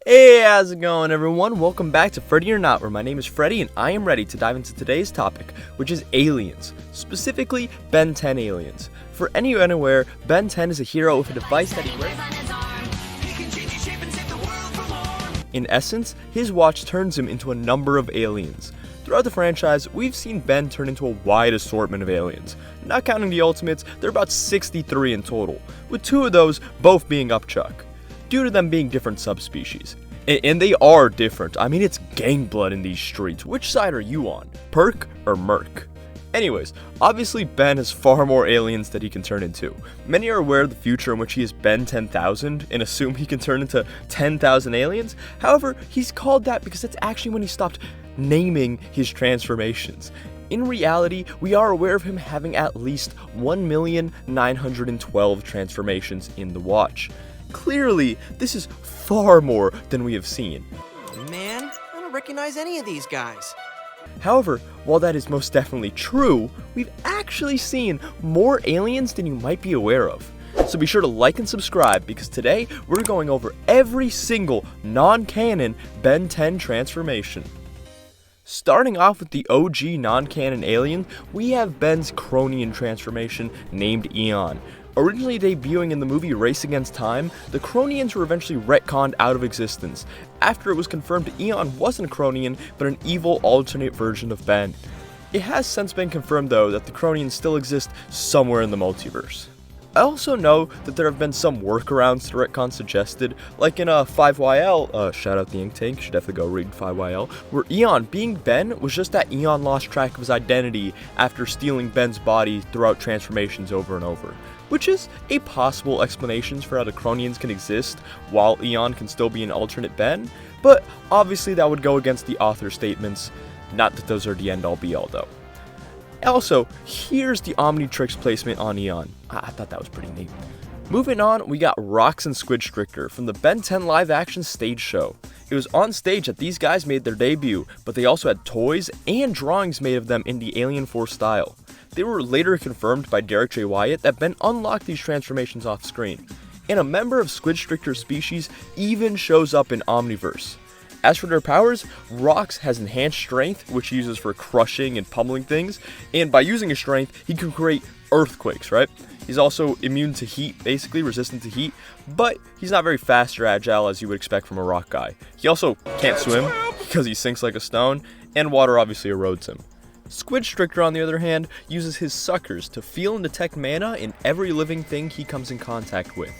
Hey, how's it going everyone? Welcome back to Freddy or Not, where my name is Freddy and I am ready to dive into today's topic, which is aliens, specifically Ben 10 aliens. For anyone unaware, Ben 10 is a hero with a device that he wears. In essence, his watch turns him into a number of aliens. Throughout the franchise, we've seen Ben turn into a wide assortment of aliens. Not counting the Ultimates, there are about 63 in total, with 2 of those both being Upchuck, due to them being different subspecies. And they are different. I mean, it's gang blood in these streets. Which side are you on? Perk or Merc? Anyways, obviously Ben has far more aliens that he can turn into. Many are aware of the future in which he is Ben 10,000 and assume he can turn into 10,000 aliens. However, he's called that because that's actually when he stopped naming his transformations. In reality, we are aware of him having at least 1,912 transformations in the watch. Clearly, this is far more than we have seen. Man, I don't recognize any of these guys. However, while that is most definitely true, we've actually seen more aliens than you might be aware of. So be sure to like and subscribe, because today we're going over every single non-canon Ben 10 transformation. Starting off with the OG non-canon alien, we have Ben's Cronian transformation named Eon. Originally debuting in the movie Race Against Time, the Cronians were eventually retconned out of existence, after it was confirmed Eon wasn't a Cronian, but an evil alternate version of Ben. It has since been confirmed though that the Cronians still exist somewhere in the multiverse. I also know that there have been some workarounds to retcon suggested, like in 5YL, shout out the Ink Tank, you should definitely go read 5YL, where Eon, being Ben, was just that Eon lost track of his identity after stealing Ben's body throughout transformations over and over, which is a possible explanation for how the Cronians can exist while Eon can still be an alternate Ben, but obviously that would go against the author's statements, not that those are the end all be all though. Also, here's the Omnitrix placement on Eon. I thought that was pretty neat. Moving on, we got Rox and Squid Stricter from the Ben 10 live action stage show. It was on stage that these guys made their debut, but they also had toys and drawings made of them in the Alien Force style. They were later confirmed by Derek J. Wyatt that Ben unlocked these transformations off screen, and a member of Squid Stricter's species even shows up in Omniverse. As for their powers, Rox has enhanced strength, which he uses for crushing and pummeling things, and by using his strength, he can create earthquakes, right? He's also immune to heat, basically resistant to heat, but he's not very fast or agile as you would expect from a rock guy. He also can't swim because he sinks like a stone, and water obviously erodes him. Squid Stricter, on the other hand, uses his suckers to feel and detect mana in every living thing he comes in contact with.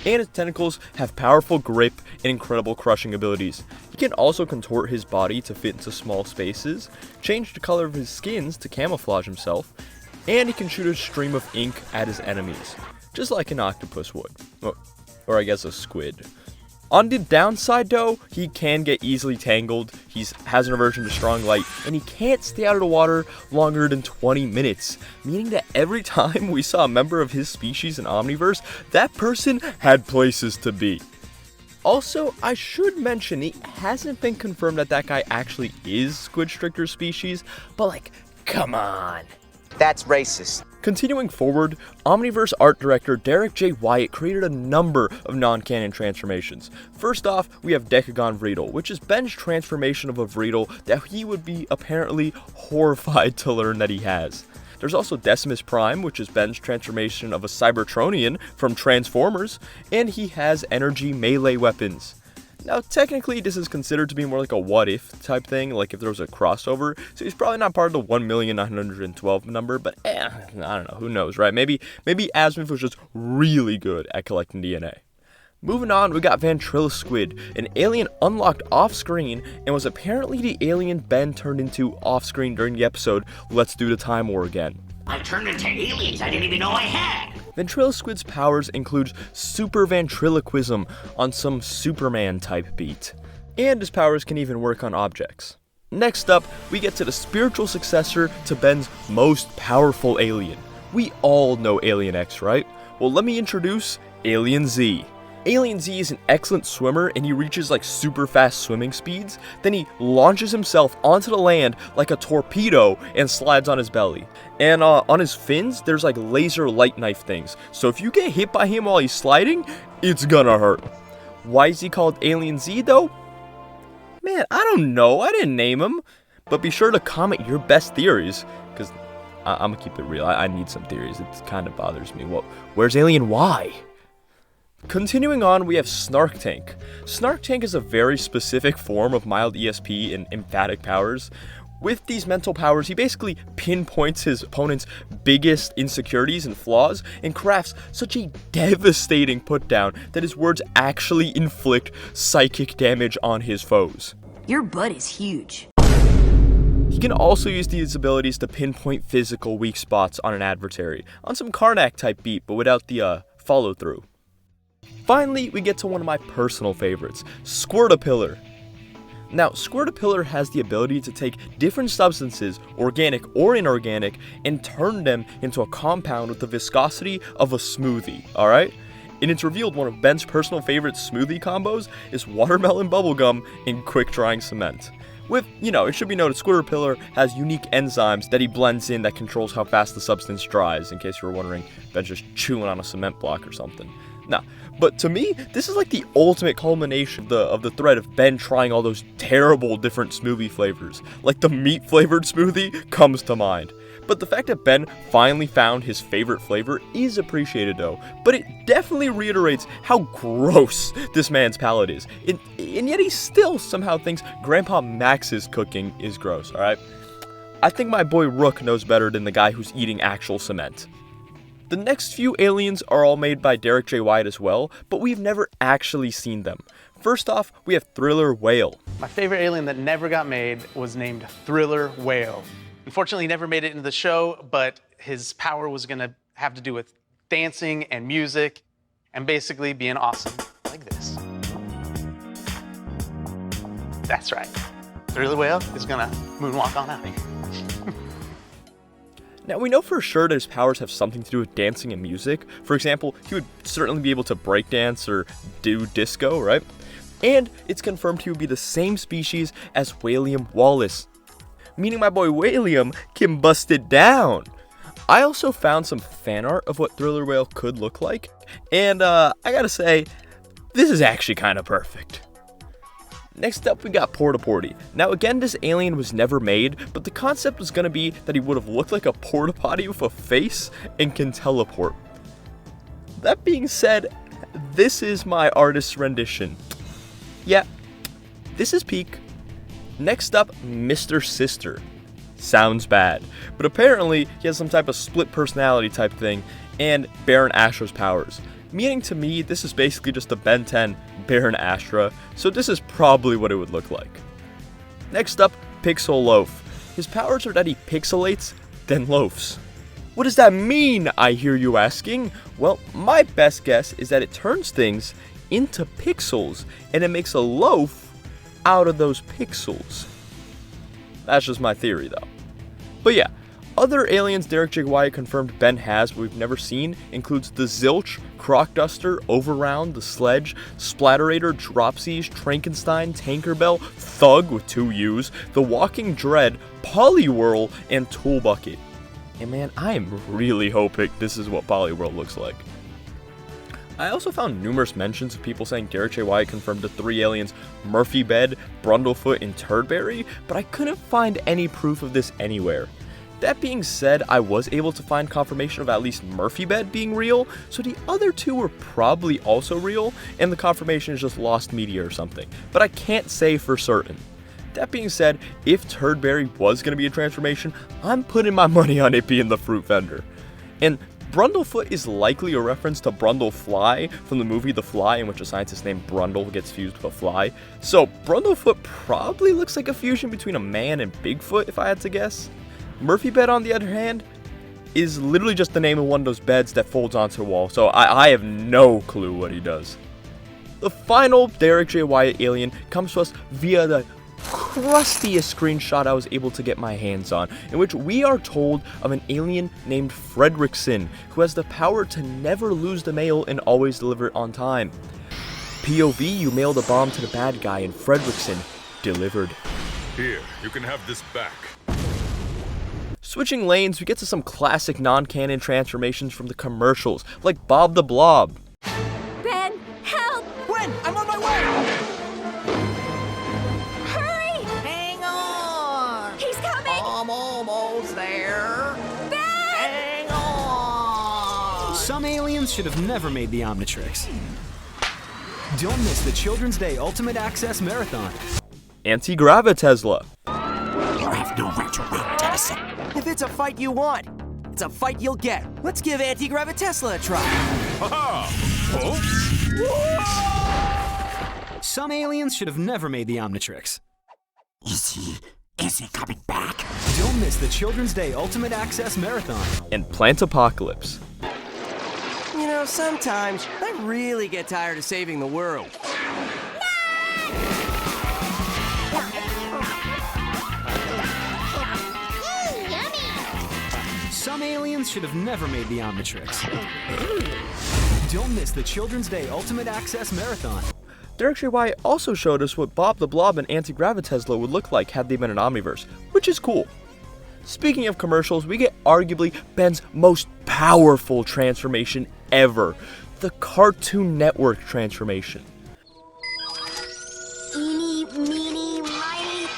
And his tentacles have powerful grip and incredible crushing abilities. He can also contort his body to fit into small spaces, change the color of his skins to camouflage himself, and he can shoot a stream of ink at his enemies, just like an octopus would. Or I guess a squid. On the downside though, he can get easily tangled, he has an aversion to strong light, and he can't stay out of the water longer than 20 minutes, meaning that every time we saw a member of his species in Omniverse, that person had places to be. Also, I should mention, it hasn't been confirmed that that guy actually is Squid Stricter's species, but like, come on. That's racist. Continuing forward, Omniverse art director Derek J. Wyatt created a number of non-canon transformations. First off, we have Decagon Vreedle, which is Ben's transformation of a Vreedle that he would be apparently horrified to learn that he has. There's also Decimus Prime, which is Ben's transformation of a Cybertronian from Transformers, and he has energy melee weapons. Now, technically, this is considered to be more like a what-if type thing, like if there was a crossover, so he's probably not part of the 1,912 number, but I don't know, who knows, right? Maybe Asmith was just really good at collecting DNA. Moving on, we got Ventriloquid, an alien unlocked off-screen, and was apparently the alien Ben turned into off-screen during the episode Let's Do the Time War Again. I turned into aliens I didn't even know I had! Ventriloquid's powers include super ventriloquism on some Superman type beat, and his powers can even work on objects. Next up, we get to the spiritual successor to Ben's most powerful alien. We all know Alien X, right? Well, let me introduce Alien Z. Alien Z is an excellent swimmer and he reaches like super fast swimming speeds, then he launches himself onto the land like a torpedo and slides on his belly. And on his fins, there's like laser light knife things, so if you get hit by him while he's sliding, it's gonna hurt. Why is he called Alien Z though? Man, I don't know, I didn't name him. But be sure to comment your best theories, because I'm gonna keep it real, I need some theories, it kind of bothers me. Well, where's Alien Y? Continuing on, we have Snark Tank. Snark Tank is a very specific form of mild ESP and emphatic powers. With these mental powers, he basically pinpoints his opponent's biggest insecurities and flaws and crafts such a devastating putdown that his words actually inflict psychic damage on his foes. Your butt is huge. He can also use these abilities to pinpoint physical weak spots on an adversary, on some Karnak type beat, but without the follow through. Finally, we get to one of my personal favorites, Squirtapillar. Now, Squirtapillar has the ability to take different substances, organic or inorganic, and turn them into a compound with the viscosity of a smoothie, alright? And it's revealed one of Ben's personal favorite smoothie combos is watermelon bubblegum and quick drying cement. With, it should be noted, Squirtapillar has unique enzymes that he blends in that controls how fast the substance dries, in case you were wondering, Ben's just chewing on a cement block or something. Nah, but to me, this is like the ultimate culmination of the thread of Ben trying all those terrible different smoothie flavors. Like the meat flavored smoothie comes to mind. But the fact that Ben finally found his favorite flavor is appreciated though, but it definitely reiterates how gross this man's palate is. And yet he still somehow thinks Grandpa Max's cooking is gross, alright? I think my boy Rook knows better than the guy who's eating actual cement. The next few aliens are all made by Derek J. Wyatt as well, but we've never actually seen them. First off, we have Thriller Whale. My favorite alien that never got made was named Thriller Whale. Unfortunately, he never made it into the show, but his power was gonna have to do with dancing and music and basically being awesome like this. That's right. Thriller Whale is gonna moonwalk on out. Now, we know for sure that his powers have something to do with dancing and music. For example, he would certainly be able to breakdance or do disco, right? And it's confirmed he would be the same species as William Wallace, meaning my boy William can bust it down. I also found some fan art of what Thriller Whale could look like, and I gotta say, this is actually kind of perfect. Next up, we got Porta-Potty. Now again, this alien was never made, but the concept was going to be that he would have looked like a porta-potty with a face and can teleport. That being said, this is my artist's rendition. Yeah, this is peak. Next up, Mr. Sister. Sounds bad, but apparently he has some type of split personality type thing and Baron Astro's powers. Meaning to me, this is basically just a Ben 10 Baron Astra, so this is probably what it would look like. Next up, Pixel Loaf. His powers are that he pixelates, then loafs. What does that mean, I hear you asking? Well, my best guess is that it turns things into pixels, and it makes a loaf out of those pixels. That's just my theory though. But yeah, other aliens Derek J. Wyatt confirmed Ben has but we've never seen includes the Zilch, Crocduster, Overround, the Sledge, Splatterator, Dropsies, Trankenstein, Tankerbell, Thug with 2 U's, the Walking Dread, Poliwhirl, and Toolbucket. And man, I am really hoping this is what Poliwhirl looks like. I also found numerous mentions of people saying Derek J. Wyatt confirmed the 3 aliens Murphy Bed, Brundlefoot, and Turdberry, but I couldn't find any proof of this anywhere. That being said, I was able to find confirmation of at least Murphy Bed being real, so the other 2 were probably also real, and the confirmation is just lost media or something, but I can't say for certain. That being said, if Turdberry was going to be a transformation, I'm putting my money on it being the fruit vendor. And Brundlefoot is likely a reference to Brundlefly from the movie The Fly, in which a scientist named Brundle gets fused with a fly. So Brundlefoot probably looks like a fusion between a man and Bigfoot, if I had to guess. Murphy Bed, on the other hand, is literally just the name of one of those beds that folds onto a wall, so I have no clue what he does. The final Derek J. Wyatt alien comes to us via the crustiest screenshot I was able to get my hands on, in which we are told of an alien named Fredrickson, who has the power to never lose the mail and always deliver it on time. POV, you mailed a bomb to the bad guy and Fredrickson delivered. Here, you can have this back. Switching lanes, we get to some classic non-canon transformations from the commercials, like Bob the Blob. Ben, help! Gwen, I'm on my Hurry! Hang on! He's coming! I'm almost there. Ben! Hang on! Some aliens should have never made the Omnitrix. Don't miss the Children's Day Ultimate Access Marathon. Anti-Gravitesla. You have no right to run, Tennyson. If it's a fight you want, it's a fight you'll get. Let's give Anti-Gravitesla a try. Some aliens should have never made the Omnitrix. Is he coming back? Don't miss the Children's Day Ultimate Access Marathon. And Plant Apocalypse. You know, sometimes I really get tired of saving the world. Some aliens should have never made the Omnitrix. Don't miss the Children's Day Ultimate Access Marathon. Director Wyatt also showed us what Bob the Blob and Anti-Gravitesla would look like had they been an Omniverse, which is cool. Speaking of commercials, we get arguably Ben's most powerful transformation ever, the Cartoon Network transformation. Eeny, meeny, miny.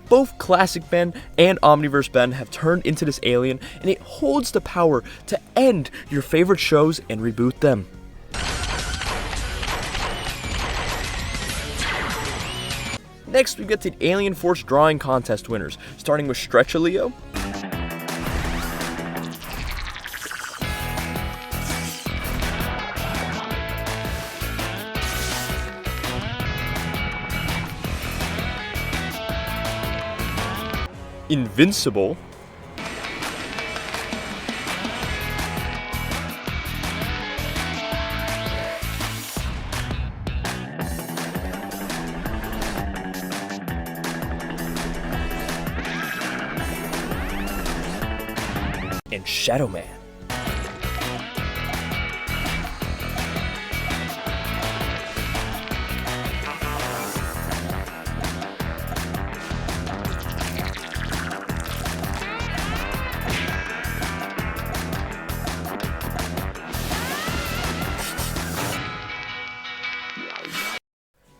Both Classic Ben and Omniverse Ben have turned into this alien, and it holds the power to end your favorite shows and reboot them. Next, we get the Alien Force drawing contest winners, starting with Stretchaleo, Invincible, and Shadow Man.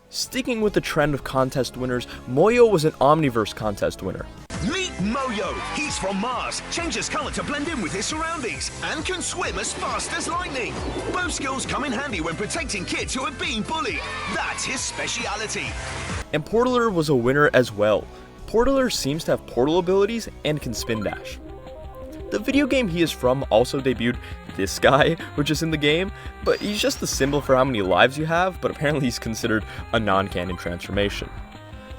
Sticking with the trend of contest winners, Moyo was an Omniverse contest winner. Meet Moyo. He's from Mars, changes color to blend in with his surroundings, and can swim as fast as lightning. Both skills come in handy when protecting kids who are being bullied. That's his speciality. And Portaler was a winner as well. Portaler seems to have portal abilities and can spin dash. The video game he is from also debuted this guy, which is in the game, but he's just the symbol for how many lives you have, but apparently he's considered a non-canon transformation.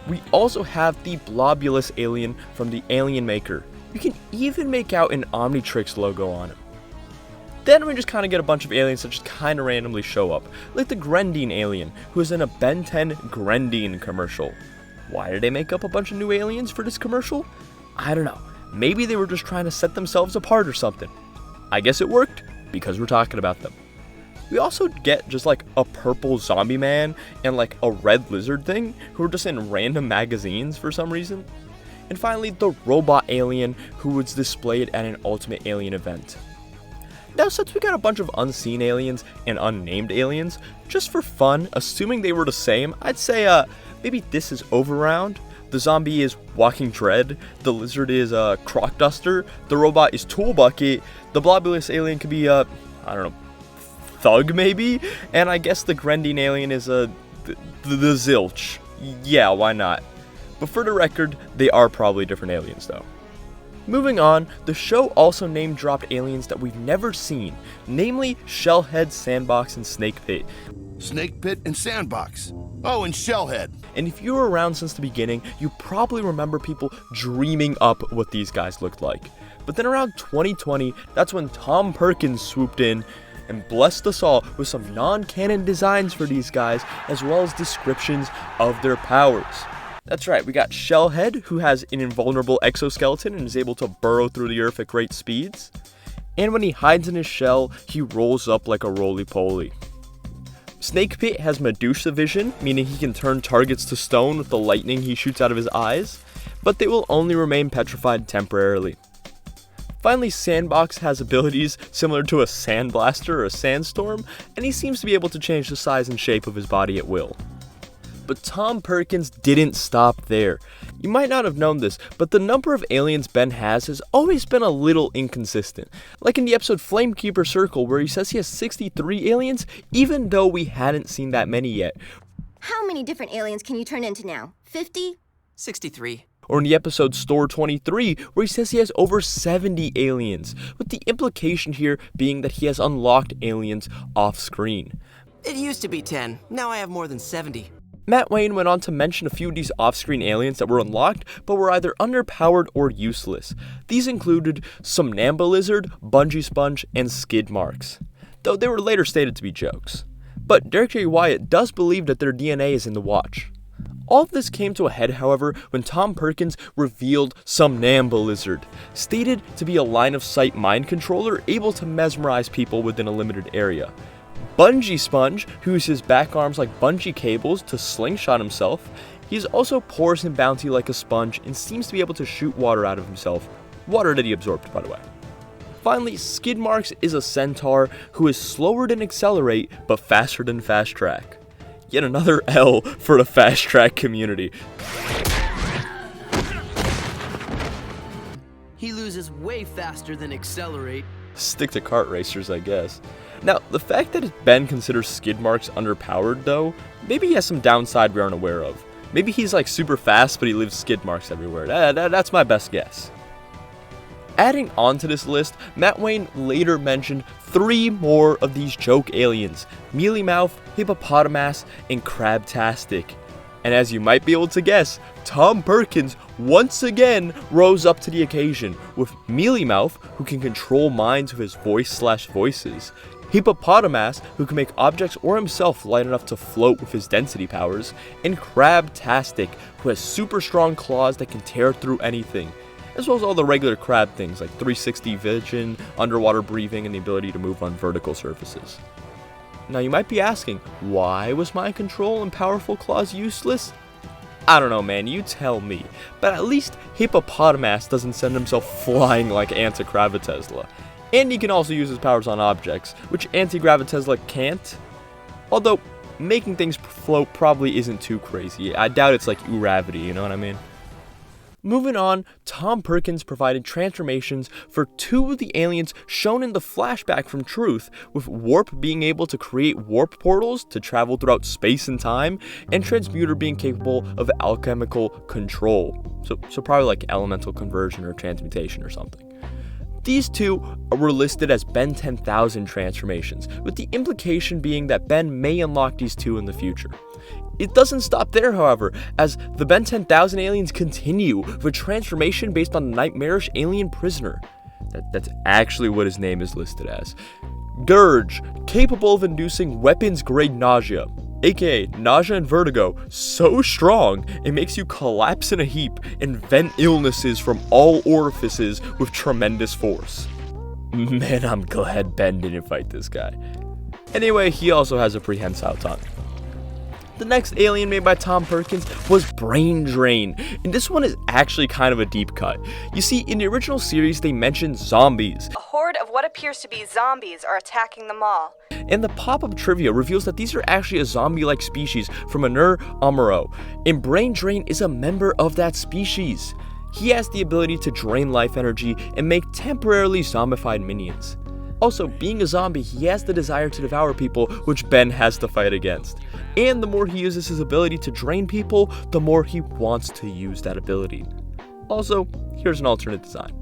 We also have the Blobulous alien from the Alien Maker. You can even make out an Omnitrix logo on him. Then we just kind of get a bunch of aliens that just kind of randomly show up, like the Grendine alien, who is in a Ben 10 Grendine commercial. Why did they make up a bunch of new aliens for this commercial? I don't know. Maybe they were just trying to set themselves apart or something. I guess it worked, because we're talking about them. We also get just like a purple zombie man and like a red lizard thing who are just in random magazines for some reason. And finally, the robot alien who was displayed at an Ultimate Alien event. Now, since we got a bunch of unseen aliens and unnamed aliens, just for fun, assuming they were the same, I'd say maybe this is Overround, the zombie is Walking Dread, the lizard is Croc Duster, the robot is Tool Bucket, the Blobulous alien could be I don't know, Thug maybe, and I guess the Grendine alien is the Zilch. Yeah, why not? But for the record, they are probably different aliens though. Moving on, the show also name-dropped aliens that we've never seen, namely Shellhead, Sandbox, and Snake Pit. Snake Pit and Sandbox. Oh, and Shellhead. And if you were around since the beginning, you probably remember people dreaming up what these guys looked like. But then around 2020, that's when Tom Perkins swooped in and blessed us all with some non-canon designs for these guys, as well as descriptions of their powers. That's right, we got Shellhead, who has an invulnerable exoskeleton and is able to burrow through the earth at great speeds. And when he hides in his shell, he rolls up like a roly-poly. Snake Pit has Medusa vision, meaning he can turn targets to stone with the lightning he shoots out of his eyes, but they will only remain petrified temporarily. Finally, Sandbox has abilities similar to a sandblaster or a sandstorm, and he seems to be able to change the size and shape of his body at will. But Tom Perkins didn't stop there. You might not have known this, but the number of aliens Ben has always been a little inconsistent. Like in the episode Flamekeeper Circle, where he says he has 63 aliens, even though we hadn't seen that many yet. How many different aliens can you turn into now? 50? 63. Or in the episode Store 23, where he says he has over 70 aliens, with the implication here being that he has unlocked aliens off-screen. It used to be 10. Now I have more than 70. Matt Wayne went on to mention a few of these off-screen aliens that were unlocked, but were either underpowered or useless. These included Somnambulizard, Bungee Sponge, and Skid Marks, though they were later stated to be jokes. But Derek J. Wyatt does believe that their DNA is in the watch. All of this came to a head, however, when Tom Perkins revealed Somnambulizard, stated to be a line-of-sight mind controller able to mesmerize people within a limited area. Bungee Sponge, who uses his back arms like bungee cables to slingshot himself. He is also porous and bouncy like a sponge and seems to be able to shoot water out of himself. Water that he absorbed, by the way. Finally, Skid Marks is a centaur who is slower than Accelerate, but faster than Fast Track. Yet another L for the Fast Track community. He loses way faster than Accelerate. Stick to kart racers, I guess. Now, the fact that Ben considers Skid Marks underpowered, though, maybe he has some downside we aren't aware of. Maybe he's like super fast, but he leaves skid marks everywhere. That's my best guess. Adding on to this list, Matt Wayne later mentioned 3 more of these joke aliens: Mealy-Mouth, Hippopotamus, and Crabtastic. And as you might be able to guess, Tom Perkins once again rose up to the occasion, with Mealy-Mouth, who can control minds with his voice/voices, Hippopotamus, who can make objects or himself light enough to float with his density powers, and Crabtastic, who has super strong claws that can tear through anything, as well as all the regular crab things like 360 vision, underwater breathing, and the ability to move on vertical surfaces. Now you might be asking, why was mind control and powerful claws useless? I don't know, man, you tell me. But at least Hippopotamus doesn't send himself flying like Anti-Gravitesla. And he can also use his powers on objects, which Anti-Gravitesla can't. Although, making things float probably isn't too crazy. I doubt it's like gravity, you know what I mean? Moving on, Tom Perkins provided transformations for 2 of the aliens shown in the flashback from Truth, with Warp being able to create warp portals to travel throughout space and time, and Transmuter being capable of alchemical control. So probably like elemental conversion or transmutation or something. These 2 were listed as Ben 10,000 transformations, with the implication being that Ben may unlock these 2 in the future. It doesn't stop there, however, as the Ben 10,000 aliens continue with a transformation based on the nightmarish alien prisoner. That's actually what his name is listed as. Gurge, capable of inducing weapons-grade nausea, aka nausea and vertigo, so strong it makes you collapse in a heap and vent illnesses from all orifices with tremendous force. Man, I'm glad Ben didn't fight this guy. Anyway, he also has a prehensile tongue. The next alien made by Tom Perkins was Brain Drain, and this one is actually kind of a deep cut. You see, in the original series, they mentioned zombies. A horde of what appears to be zombies are attacking the mall. And the pop-up trivia reveals that these are actually a zombie-like species from Anur Amuro, and Brain Drain is a member of that species. He has the ability to drain life energy and make temporarily zombified minions. Also, being a zombie, he has the desire to devour people, which Ben has to fight against. And the more he uses his ability to drain people, the more he wants to use that ability. Also, here's an alternate design.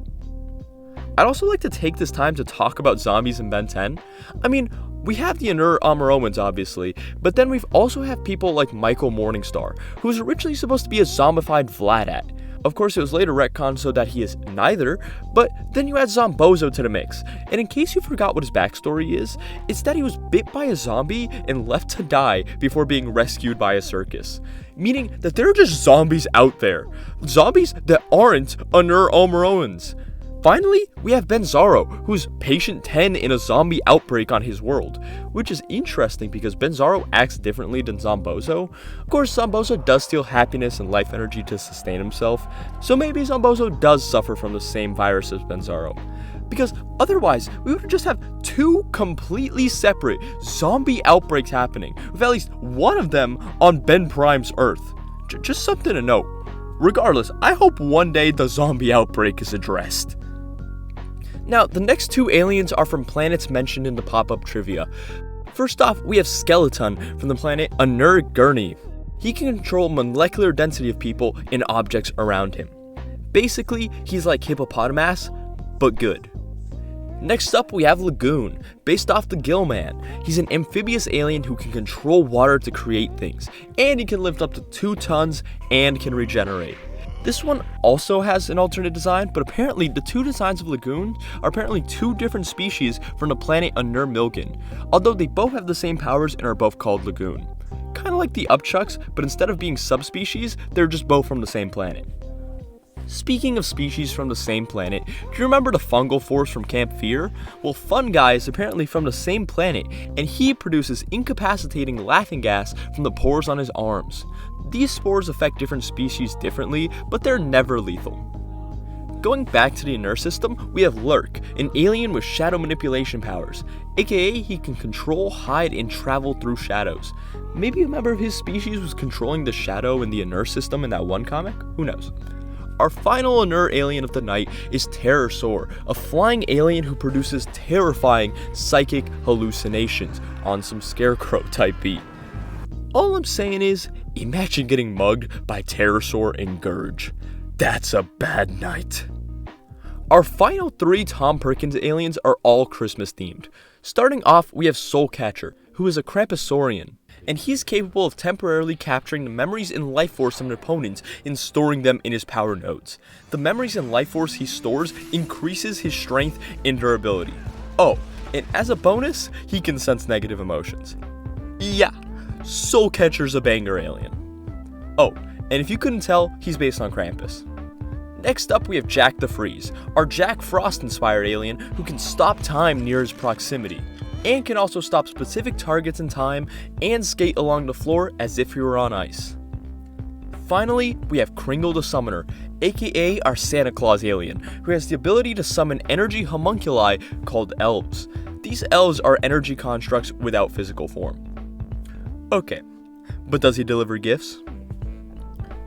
I'd also like to take this time to talk about zombies in Ben 10. I mean, we have the Anur Amuromans, obviously, but then we've also have people like Michael Morningstar, who was originally supposed to be a zombified Vladat. Of course, it was later retconned so that he is neither, but then you add Zombozo to the mix. And in case you forgot what his backstory is, it's that he was bit by a zombie and left to die before being rescued by a circus. Meaning that there are just zombies out there. Zombies that aren't Anur Amuromans. Finally, we have Benzaro, who's patient 10 in a zombie outbreak on his world, which is interesting because Benzaro acts differently than Zombozo. Of course, Zombozo does steal happiness and life energy to sustain himself, so maybe Zombozo does suffer from the same virus as Benzaro. because otherwise we would just have two completely separate zombie outbreaks happening, with at least one of them on Ben Prime's Earth. Just something to note. Regardless, I hope one day the zombie outbreak is addressed. Now, the next two aliens are from planets mentioned in the pop-up trivia. First off, we have Skeleton from the planet Undead. He can control molecular density of people and objects around him. Basically, he's like Hippopotamus, but good. Next up, we have Lagoon, based off the Gill Man. He's an amphibious alien who can control water to create things, and he can lift up to 2 tons and can regenerate. This one also has an alternate design, but apparently the two designs of Lagoon are apparently two different species from the planet Undead, although they both have the same powers and are both called Lagoon. Kind of like the Upchucks, but instead of being subspecies, they're just both from the same planet. Speaking of species from the same planet, do you remember the fungal force from Camp Fear? Well, Fun Guy is apparently from the same planet, and he produces incapacitating laughing gas from the pores on his arms. These spores affect different species differently, but they're never lethal. Going back to the Inner System, we have Lurk, an alien with shadow manipulation powers, aka he can control, hide, and travel through shadows. Maybe a member of his species was controlling the shadow in the Inner System in that one comic? Who knows? Our final inert alien of the night is Terrorsaur, a flying alien who produces terrifying psychic hallucinations on some Scarecrow type beat. All I'm saying is, imagine getting mugged by Terrorsaur and Gurge. That's a bad night. Our final 3 Tom Perkins aliens are all Christmas themed. Starting off, we have Soulcatcher, who is a Krampusaurian, and he's capable of temporarily capturing the memories and life force of an opponent and storing them in his power nodes. The memories and life force he stores increases his strength and durability. Oh, and as a bonus, he can sense negative emotions. Yeah, Soulcatcher's a banger alien. Oh, and if you couldn't tell, he's based on Krampus. Next up, we have Jack the Freeze, our Jack Frost-inspired alien who can stop time near his proximity, and can also stop specific targets in time and skate along the floor as if he were on ice. Finally, we have Kringle the Summoner, aka our Santa Claus alien, who has the ability to summon energy homunculi called elves. These elves are energy constructs without physical form. Okay, but does he deliver gifts?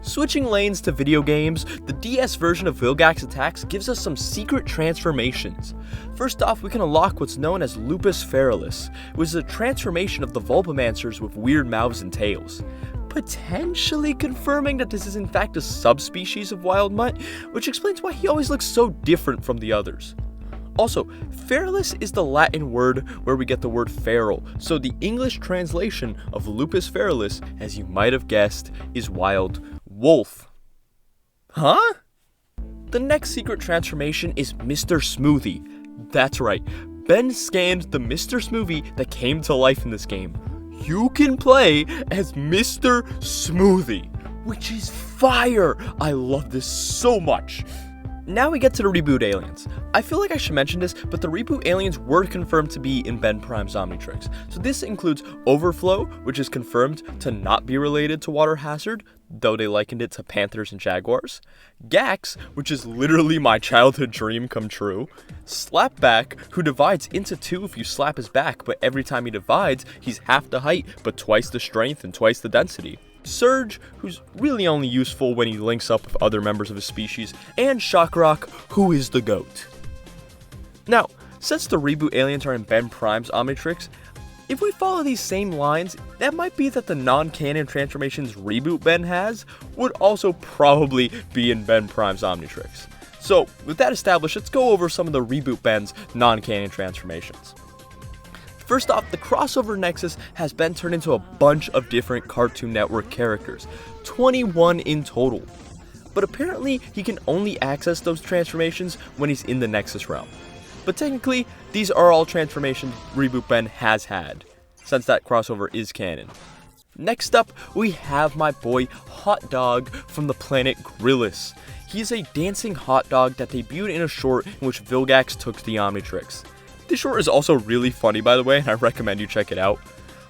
Switching lanes to video games, the DS version of Vilgax Attacks gives us some secret transformations. First off, we can unlock what's known as Lupus Feralis, which is a transformation of the Vulpamancers with weird mouths and tails, potentially confirming that this is in fact a subspecies of Wild Mutt, which explains why he always looks so different from the others. Also, Feralis is the Latin word where we get the word feral, so the English translation of Lupus Feralis, as you might have guessed, is wild wolf. Huh? The next secret transformation is Mr. Smoothie. That's right, Ben scanned the Mr. Smoothie that came to life in this game. You can play as Mr. Smoothie, which is fire! I love this so much. Now we get to the Reboot aliens. I feel like I should mention this, but the Reboot aliens were confirmed to be in Ben Prime's Omnitrix. So this includes Overflow, which is confirmed to not be related to Water Hazard, though they likened it to panthers and jaguars. Gax, which is literally my childhood dream come true. Slapback, who divides into 2 if you slap his back, but every time he divides, he's half the height, but twice the strength and twice the density. Surge, who's really only useful when he links up with other members of his species, and Shockrock, who is the GOAT. Now, since the Reboot aliens are in Ben Prime's Omnitrix, if we follow these same lines, that might be that the non-canon transformations Reboot Ben has would also probably be in Ben Prime's Omnitrix. So, with that established, let's go over some of the Reboot Ben's non-canon transformations. First off, the crossover Nexus has been turned into a bunch of different Cartoon Network characters, 21 in total. But apparently, he can only access those transformations when he's in the Nexus realm. But technically, these are all transformations Reboot Ben has had, since that crossover is canon. Next up, we have my boy Hot Dog from the planet Grillis. He's a dancing hot dog that debuted in a short in which Vilgax took the Omnitrix. This short is also really funny, by the way, and I recommend you check it out.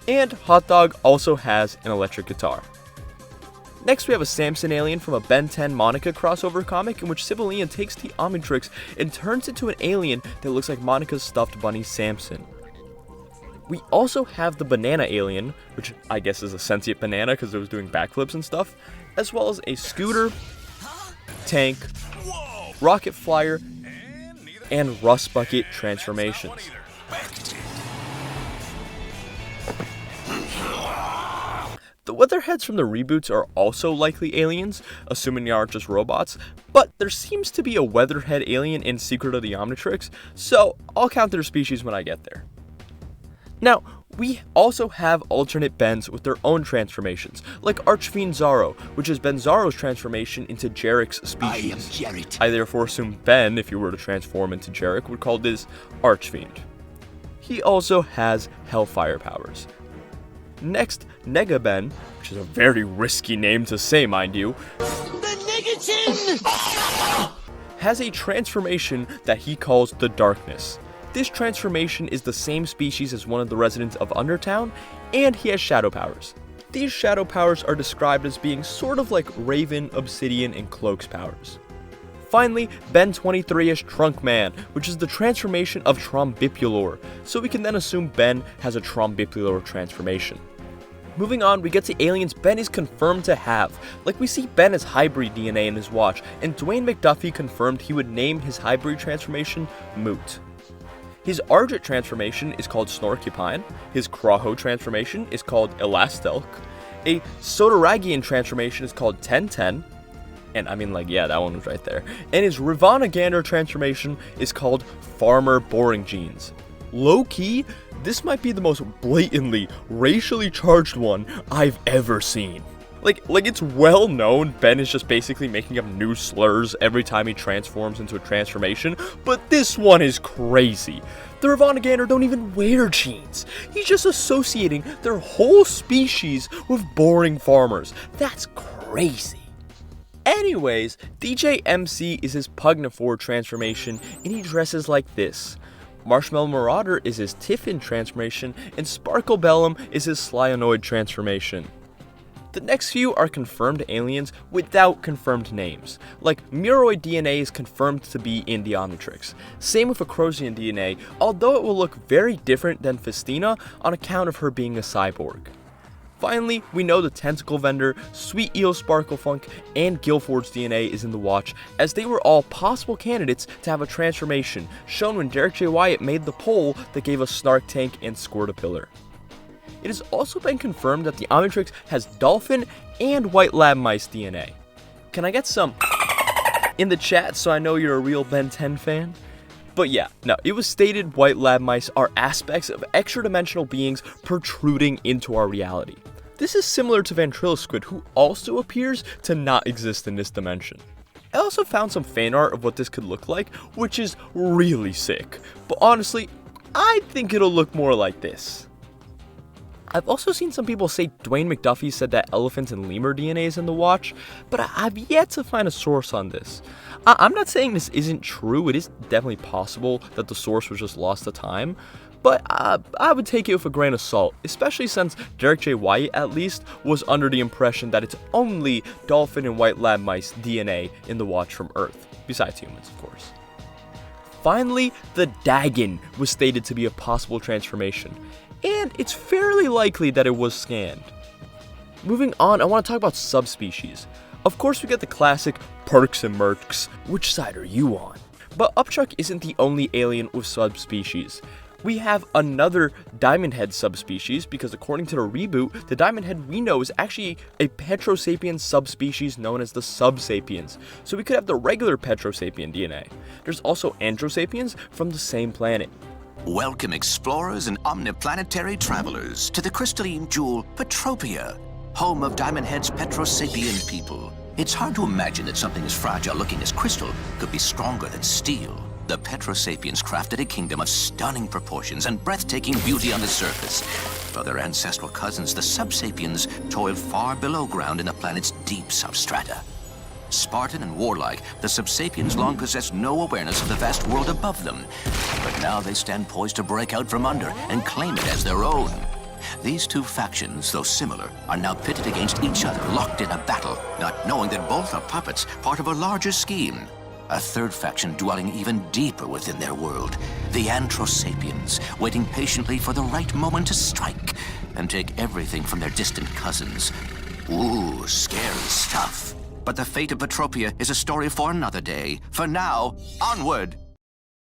And Hot Dog also has an electric guitar. Next, we have a Samson alien from a Ben 10 Monica crossover comic in which Civilian takes the Omnitrix and turns it to an alien that looks like Monica's stuffed bunny Samson. We also have the banana alien, which I guess is a sentient banana because it was doing backflips and stuff, as well as a scooter, tank, rocket flyer, and rust bucket transformations. The Weatherheads from the reboots are also likely aliens, assuming they aren't just robots, but there seems to be a Weatherhead alien in Secret of the Omnitrix, so I'll count their species when I get there. Now, we also have alternate Bens with their own transformations, like Archfiend Zaro, which is Ben Zaro's transformation into Jarek's species. I am Jared. I therefore assume Ben, if he were to transform into Jarek, would call this Archfiend. He also has Hellfire powers. Next, Negaben, which is a very risky name to say, mind you, has a transformation that he calls the Darkness. This transformation is the same species as one of the residents of Undertown, and he has shadow powers. These shadow powers are described as being sort of like Raven, Obsidian, and Cloak's powers. Finally, Ben 23 is Trunkman, which is the transformation of Trombipulor, so we can then assume Ben has a Trombipulor transformation. Moving on, we get to aliens Ben is confirmed to have, like we see Ben as hybrid DNA in his watch, and Dwayne McDuffie confirmed he would name his hybrid transformation Moot. His Argent transformation is called Snorkupine, his Kraho transformation is called Elastelk, a Sotoragian transformation is called 1010, and I mean like, yeah, that one was right there, and his Ravana transformation is called Farmer Boring Jeans. Low-key, this might be the most blatantly racially charged one I've ever seen. Like it's well known Ben is just basically making up new slurs every time he transforms into a transformation, but this one is crazy. The Ravana don't even wear jeans. He's just associating their whole species with boring farmers. That's crazy. Anyways, DJ MC is his Pugnafor transformation, and he dresses like this. Marshmallow Marauder is his Tiffin transformation, and Sparkle Bellum is his Slyonoid transformation. The next few are confirmed aliens without confirmed names, like Muroid DNA is confirmed to be in the Omnitrix. Same with Acrosian DNA, although it will look very different than Festina on account of her being a cyborg. Finally, we know the Tentacle Vendor, Sweet Eel Sparklefunk, and Guilford's DNA is in the watch, as they were all possible candidates to have a transformation, shown when Derek J. Wyatt made the poll that gave us Snark Tank and Squirtapillar. It has also been confirmed that the Omnitrix has dolphin and white lab mice DNA. Can I get some in the chat so I know you're a real Ben 10 fan? But yeah, no, it was stated white lab mice are aspects of extra-dimensional beings protruding into our reality. This is similar to Ventriloquid, who also appears to not exist in this dimension. I also found some fan art of what this could look like, which is really sick. But honestly, I think it'll look more like this. I've also seen some people say Dwayne McDuffie said that elephant and lemur DNA is in the watch, but I've yet to find a source on this. I'm not saying this isn't true, it is definitely possible that the source was just lost to time, but I would take it with a grain of salt, especially since Derek J. Wyatt, at least, was under the impression that it's only dolphin and white lab mice DNA in the watch from Earth, besides humans, of course. Finally, the Dagon was stated to be a possible transformation, and it's fairly likely that it was scanned. Moving on, I want to talk about subspecies. Of course, we get the classic Perks and Mercs. Which side are you on? But Upchuck isn't the only alien with subspecies. We have another Diamond Head subspecies because according to the reboot, the Diamond Head we know is actually a Petrosapien subspecies known as the Subsapiens. So we could have the regular Petrosapien DNA. There's also Androsapiens from the same planet. Welcome explorers and omniplanetary travelers to the crystalline jewel Petropia, home of Diamond Head's Petrosapien people. It's hard to imagine that something as fragile looking as crystal could be stronger than steel. The Petrosapiens crafted a kingdom of stunning proportions and breathtaking beauty on the surface. For their ancestral cousins, the Subsapiens, toiled far below ground in the planet's deep substrata. Spartan and warlike, the Subsapiens long possessed no awareness of the vast world above them. But now they stand poised to break out from under and claim it as their own. These two factions, though similar, are now pitted against each other, locked in a battle, not knowing that both are puppets, part of a larger scheme. A third faction dwelling even deeper within their world, the Anthrosapiens, waiting patiently for the right moment to strike and take everything from their distant cousins. Ooh, scary stuff. But the fate of Petropia is a story for another day. For now, onward!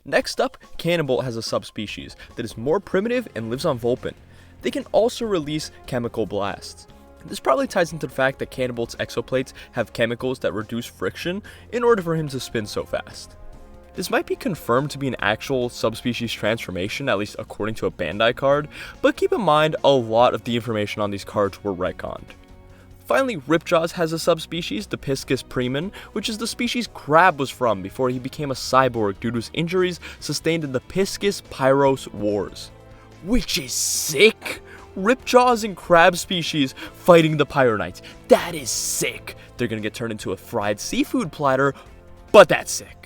Next up, Cannibal has a subspecies that is more primitive and lives on Vulpin. They can also release chemical blasts. This probably ties into the fact that Cannibal's exoplates have chemicals that reduce friction in order for him to spin so fast. This might be confirmed to be an actual subspecies transformation, at least according to a Bandai card, but keep in mind a lot of the information on these cards were retconned. Finally, Ripjaws has a subspecies, the Piscis priman, which is the species Crab was from before he became a cyborg due to his injuries sustained in the Piscis Pyros Wars. Which is sick! Ripjaws and Crab species fighting the Pyronites. That is sick! They're gonna get turned into a fried seafood platter, but that's sick.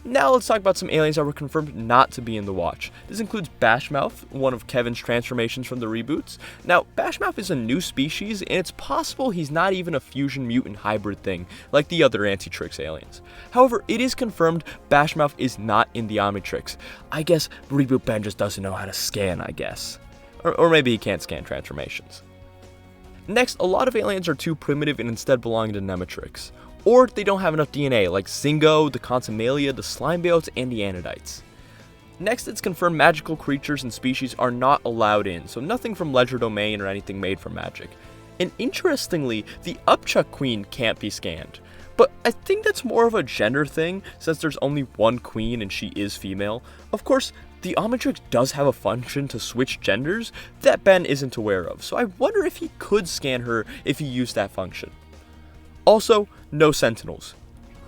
Now let's talk about some aliens that were confirmed not to be in the Watch. This includes Bashmouth, one of Kevin's transformations from the reboots. Now, Bashmouth is a new species, and it's possible he's not even a fusion mutant hybrid thing, like the other Omnitrix aliens. However, it is confirmed Bashmouth is not in the Omnitrix. I guess Reboot Ben just doesn't know how to scan, I guess. Or maybe he can't scan transformations. Next, a lot of aliens are too primitive and instead belong to Nematrix. Or they don't have enough DNA, like Zingo, the Consummalia, the Slimebayotes, and the Anidites. Next, it's confirmed magical creatures and species are not allowed in, so nothing from Ledger Domain or anything made from magic. And interestingly, the Upchuck Queen can't be scanned. But I think that's more of a gender thing, since there's only one queen and she is female. Of course, the Omnitrix does have a function to switch genders that Ben isn't aware of, so I wonder if he could scan her if he used that function. Also, no Sentinels.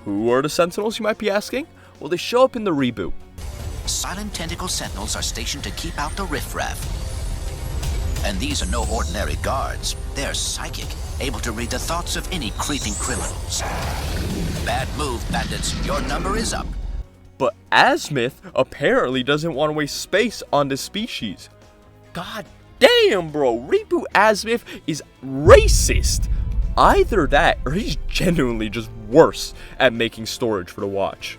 Who are the Sentinels, you might be asking? Well, they show up in the reboot. Silent tentacle sentinels are stationed to keep out the riffraff. And these are no ordinary guards. They're psychic, able to read the thoughts of any creeping criminals. Bad move, bandits. Your number is up. But Azimuth apparently doesn't want to waste space on this species. God damn, bro. Reboot Azimuth is racist. Either that, or he's genuinely just worse at making storage for the Watch.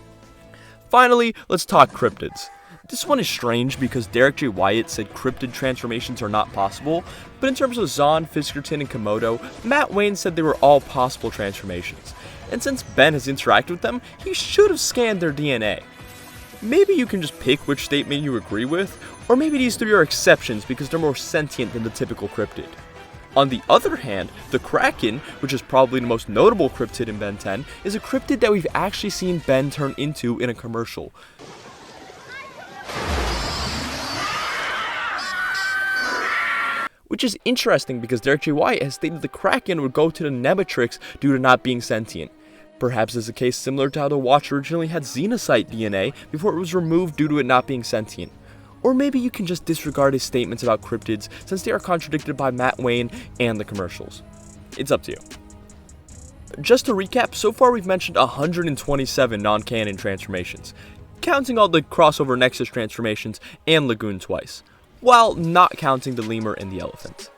Finally, let's talk cryptids. This one is strange because Derek J. Wyatt said cryptid transformations are not possible, but in terms of Zahn, Fiskerton, and Komodo, Matt Wayne said they were all possible transformations. And since Ben has interacted with them, he should have scanned their DNA. Maybe you can just pick which statement you agree with, or maybe these three are exceptions because they're more sentient than the typical cryptid. On the other hand, the Kraken, which is probably the most notable cryptid in Ben 10, is a cryptid that we've actually seen Ben turn into in a commercial. Which is interesting because Derek J. Wyatt has stated the Kraken would go to the Nematrix due to not being sentient. Perhaps this is a case similar to how the Watch originally had Xenocyte DNA before it was removed due to it not being sentient. Or maybe you can just disregard his statements about cryptids since they are contradicted by Matt Wayne and the commercials. It's up to you. Just to recap, so far we've mentioned 127 non-canon transformations, counting all the crossover Nexus transformations and Lagoon twice, while not counting the lemur and the elephant.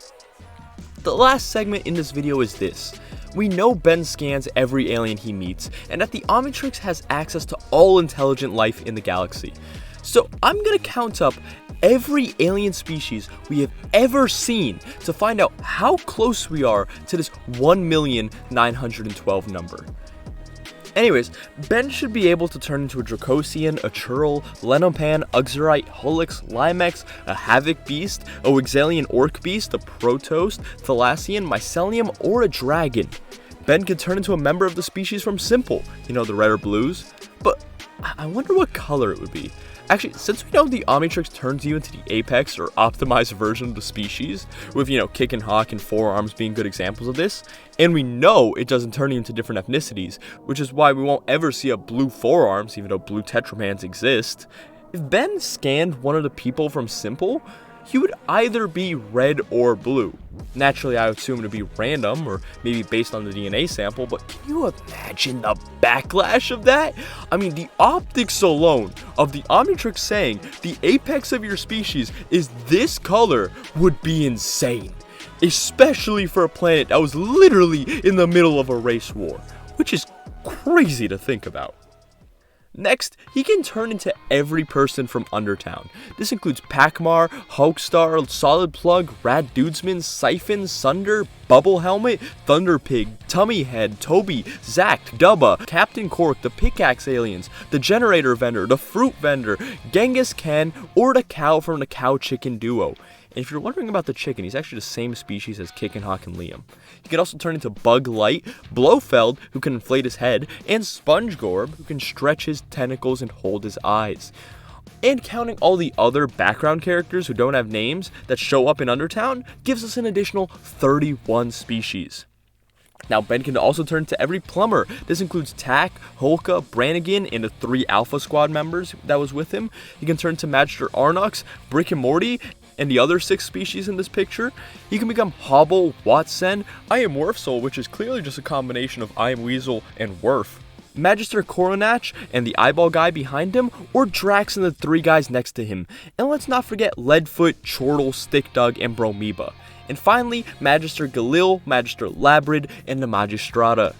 The last segment in this video is this. We know Ben scans every alien he meets, and that the Omnitrix has access to all intelligent life in the galaxy. So I'm gonna count up every alien species we have ever seen to find out how close we are to this 1,912 number. Anyways, Ben should be able to turn into a Dracosian, a Churl, Lenopan, Uxorite, Holix, Limex, a Havoc Beast, a Wixalian Orc Beast, a Protost, Thalassian, Mycelium, or a Dragon. Ben could turn into a member of the species from Simple, you know, the red or blues, but I wonder what color it would be. Actually, since we know the Omnitrix turns you into the apex or optimized version of the species, with, you know, Kick and Hawk and Forearms being good examples of this, and we know it doesn't turn you into different ethnicities, which is why we won't ever see a blue Forearms, even though blue Tetramans exist, if Ben scanned one of the people from Simple, he would either be red or blue. Naturally, I would assume to be random or maybe based on the DNA sample, but can you imagine the backlash of that? I mean, the optics alone of the Omnitrix saying the apex of your species is this color would be insane. Especially for a planet that was literally in the middle of a race war, which is crazy to think about. Next, he can turn into every person from Undertown. This includes Packmar, Hulkstar, Solid Plug, Rad Dudesman, Siphon, Sunder, Bubble Helmet, Thunderpig, Tummyhead, Toby, Zack, Dubba, Captain Cork, the Pickaxe Aliens, the Generator Vendor, the Fruit Vendor, Genghis Khan, or the cow from the Cow Chicken duo. And if you're wondering about the chicken, he's actually the same species as Kickenhawk and Liam. He can also turn into Bug Light, Blofeld, who can inflate his head, and Spongegorb, who can stretch his tentacles and hold his eyes. And counting all the other background characters who don't have names that show up in Undertown gives us an additional 31 species. Now, Ben can also turn to every plumber. This includes Tack, Holka, Brannigan, and the 3 Alpha Squad members that was with him. He can turn to Magister Arnox, Brick and Morty, and the other 6 species in this picture. He can become Hobble, Watson, I Am Werfsoul, which is clearly just a combination of I Am Weasel and Werf, Magister Coronach and the eyeball guy behind him, or Drax and the 3 guys next to him. And let's not forget Leadfoot, Chortle, Stickdug, and Bromoeba. And finally, Magister Galil, Magister Labrid, and the Magistrata.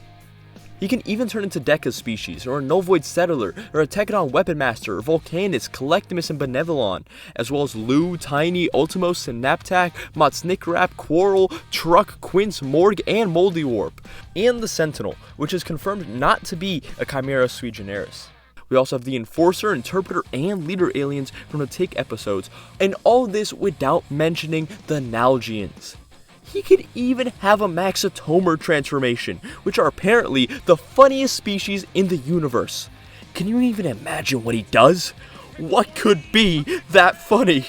He can even turn into Deca species, or a Novoid Settler, or a Techodon Weapon Master, or Volcanus, Collectimus, and Benevolon, as well as Lou, Tiny, Ultimos, Synaptac, Motsnickrap, Quarrel, Truck, Quince, Morg, and Moldy Warp. And the Sentinel, which is confirmed not to be a Chimera sui generis. We also have the Enforcer, Interpreter, and Leader aliens from the Tick episodes, and all this without mentioning the Nalgians. He could even have a Maxitomer transformation, which are apparently the funniest species in the universe. Can you even imagine what he does? What could be that funny?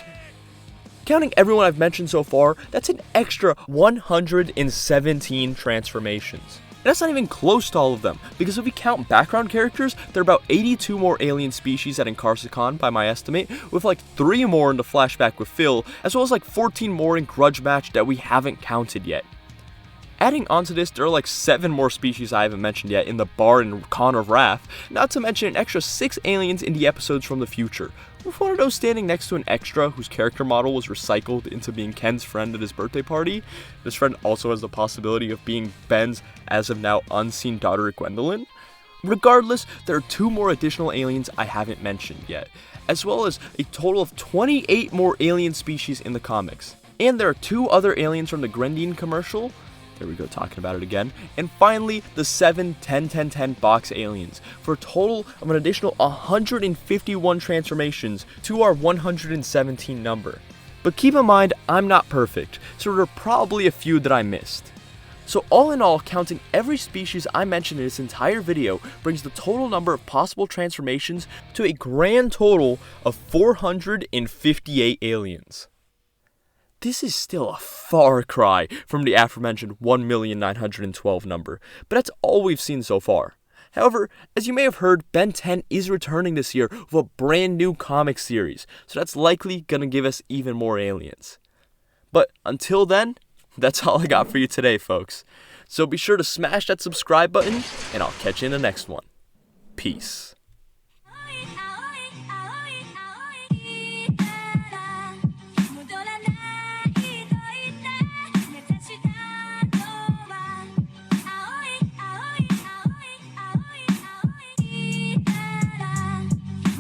Counting everyone I've mentioned so far, that's an extra 117 transformations. And that's not even close to all of them, because if we count background characters, there are about 82 more alien species at Inkarsicon by my estimate, with like 3 more in the flashback with Phil, as well as like 14 more in Grudge Match that we haven't counted yet. Adding onto this, there are like 7 more species I haven't mentioned yet in the Bar and Con of Wrath, not to mention an extra 6 aliens in the episodes from the future, with one of those standing next to an extra whose character model was recycled into being Ken's friend at his birthday party. This friend also has the possibility of being Ben's as of now unseen daughter Gwendolyn. Regardless, there are 2 more additional aliens I haven't mentioned yet, as well as a total of 28 more alien species in the comics. And there are 2 other aliens from the Grendine commercial. There we go, talking about it again. And finally, the 7 10-10-10 box aliens, for a total of an additional 151 transformations to our 117 number. But keep in mind, I'm not perfect, so there are probably a few that I missed. So all in all, counting every species I mentioned in this entire video brings the total number of possible transformations to a grand total of 458 aliens. This is still a far cry from the aforementioned 1,912 number, but that's all we've seen so far. However, as you may have heard, Ben 10 is returning this year with a brand new comic series, so that's likely gonna give us even more aliens. But until then, that's all I got for you today, folks. So be sure to smash that subscribe button, and I'll catch you in the next one. Peace.